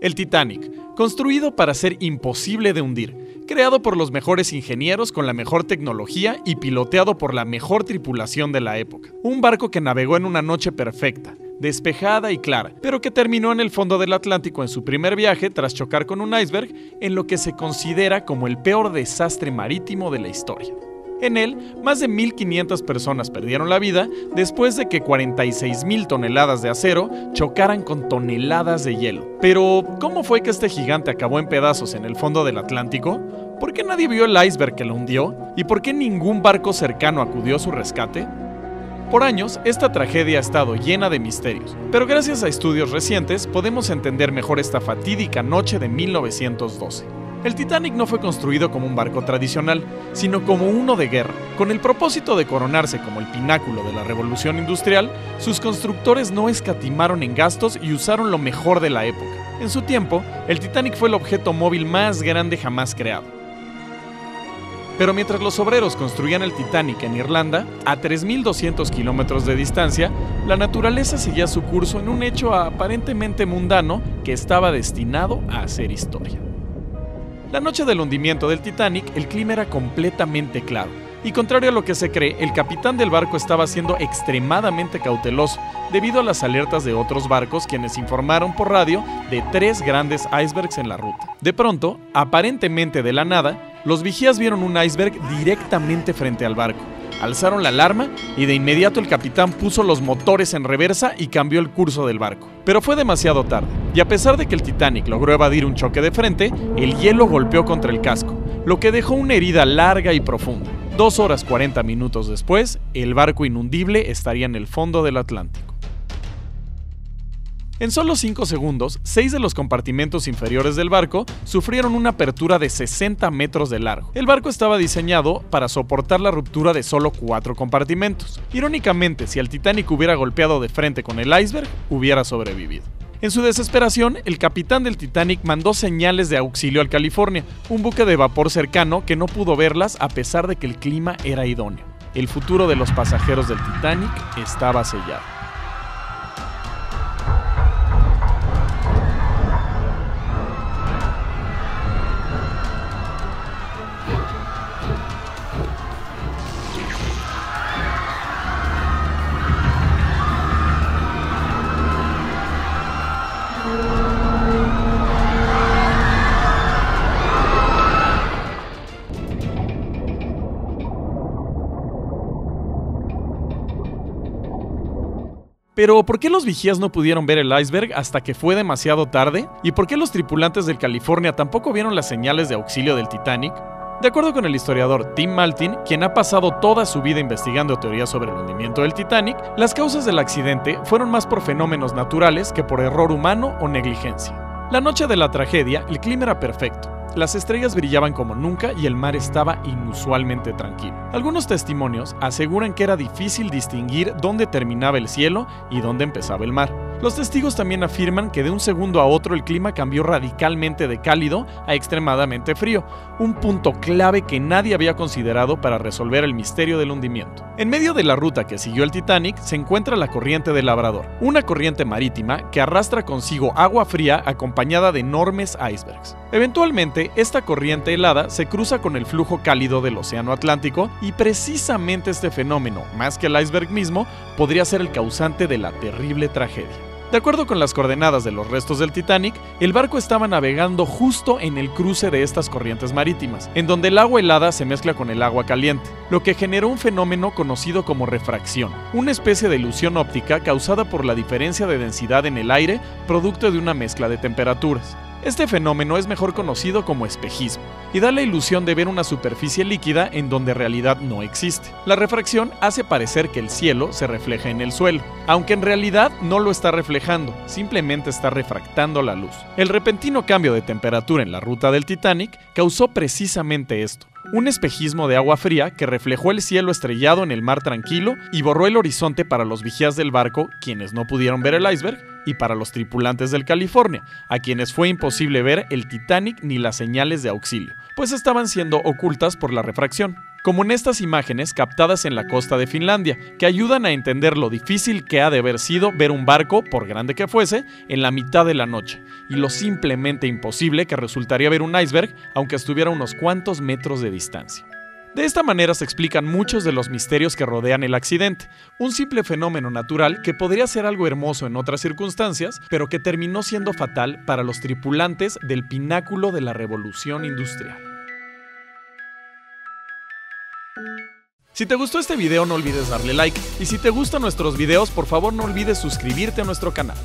El Titanic, construido para ser imposible de hundir, creado por los mejores ingenieros con la mejor tecnología y piloteado por la mejor tripulación de la época. Un barco que navegó en una noche perfecta, despejada y clara, pero que terminó en el fondo del Atlántico en su primer viaje tras chocar con un iceberg en lo que se considera como el peor desastre marítimo de la historia. En él, más de 1.500 personas perdieron la vida después de que 46.000 toneladas de acero chocaran con toneladas de hielo. Pero, ¿cómo fue que este gigante acabó en pedazos en el fondo del Atlántico? ¿Por qué nadie vio el iceberg que lo hundió? ¿Y por qué ningún barco cercano acudió a su rescate? Por años, esta tragedia ha estado llena de misterios, pero gracias a estudios recientes podemos entender mejor esta fatídica noche de 1912. El Titanic no fue construido como un barco tradicional, sino como uno de guerra. Con el propósito de coronarse como el pináculo de la revolución industrial, sus constructores no escatimaron en gastos y usaron lo mejor de la época. En su tiempo, el Titanic fue el objeto móvil más grande jamás creado. Pero mientras los obreros construían el Titanic en Irlanda, a 3.200 kilómetros de distancia, la naturaleza seguía su curso en un hecho aparentemente mundano que estaba destinado a hacer historia. La noche del hundimiento del Titanic, el clima era completamente claro, y contrario a lo que se cree, el capitán del barco estaba siendo extremadamente cauteloso debido a las alertas de otros barcos quienes informaron por radio de 3 grandes icebergs en la ruta. De pronto, aparentemente de la nada, los vigías vieron un iceberg directamente frente al barco. Alzaron la alarma y de inmediato el capitán puso los motores en reversa y cambió el curso del barco. Pero fue demasiado tarde, y a pesar de que el Titanic logró evadir un choque de frente, el hielo golpeó contra el casco, lo que dejó una herida larga y profunda. 2 horas 40 minutos después, el barco inundible estaría en el fondo del Atlántico. En solo 5 segundos, 6 de los compartimentos inferiores del barco sufrieron una apertura de 60 metros de largo. El barco estaba diseñado para soportar la ruptura de solo 4 compartimentos. Irónicamente, si el Titanic hubiera golpeado de frente con el iceberg, hubiera sobrevivido. En su desesperación, el capitán del Titanic mandó señales de auxilio al California, un buque de vapor cercano que no pudo verlas a pesar de que el clima era idóneo. El futuro de los pasajeros del Titanic estaba sellado. Pero, ¿por qué los vigías no pudieron ver el iceberg hasta que fue demasiado tarde? ¿Y por qué los tripulantes del California tampoco vieron las señales de auxilio del Titanic? De acuerdo con el historiador Tim Maltin, quien ha pasado toda su vida investigando teorías sobre el hundimiento del Titanic, las causas del accidente fueron más por fenómenos naturales que por error humano o negligencia. La noche de la tragedia, el clima era perfecto. Las estrellas brillaban como nunca y el mar estaba inusualmente tranquilo. Algunos testimonios aseguran que era difícil distinguir dónde terminaba el cielo y dónde empezaba el mar. Los testigos también afirman que de un segundo a otro el clima cambió radicalmente de cálido a extremadamente frío, un punto clave que nadie había considerado para resolver el misterio del hundimiento. En medio de la ruta que siguió el Titanic se encuentra la corriente del Labrador, una corriente marítima que arrastra consigo agua fría acompañada de enormes icebergs. Eventualmente, esta corriente helada se cruza con el flujo cálido del Océano Atlántico y precisamente este fenómeno, más que el iceberg mismo, podría ser el causante de la terrible tragedia. De acuerdo con las coordenadas de los restos del Titanic, el barco estaba navegando justo en el cruce de estas corrientes marítimas, en donde el agua helada se mezcla con el agua caliente, lo que generó un fenómeno conocido como refracción, una especie de ilusión óptica causada por la diferencia de densidad en el aire producto de una mezcla de temperaturas. Este fenómeno es mejor conocido como espejismo y da la ilusión de ver una superficie líquida en donde en realidad no existe. La refracción hace parecer que el cielo se refleja en el suelo, aunque en realidad no lo está reflejando, simplemente está refractando la luz. El repentino cambio de temperatura en la ruta del Titanic causó precisamente esto. Un espejismo de agua fría que reflejó el cielo estrellado en el mar tranquilo y borró el horizonte para los vigías del barco, quienes no pudieron ver el iceberg, y para los tripulantes del California, a quienes fue imposible ver el Titanic ni las señales de auxilio, pues estaban siendo ocultas por la refracción. como en estas imágenes captadas en la costa de Finlandia, que ayudan a entender lo difícil que ha de haber sido ver un barco, por grande que fuese, en la mitad de la noche, y lo simplemente imposible que resultaría ver un iceberg, aunque estuviera a unos cuantos metros de distancia. De esta manera se explican muchos de los misterios que rodean el accidente, un simple fenómeno natural que podría ser algo hermoso en otras circunstancias, pero que terminó siendo fatal para los tripulantes del pináculo de la revolución industrial. Si te gustó este video no olvides darle like, y si te gustan nuestros videos por favor no olvides suscribirte a nuestro canal.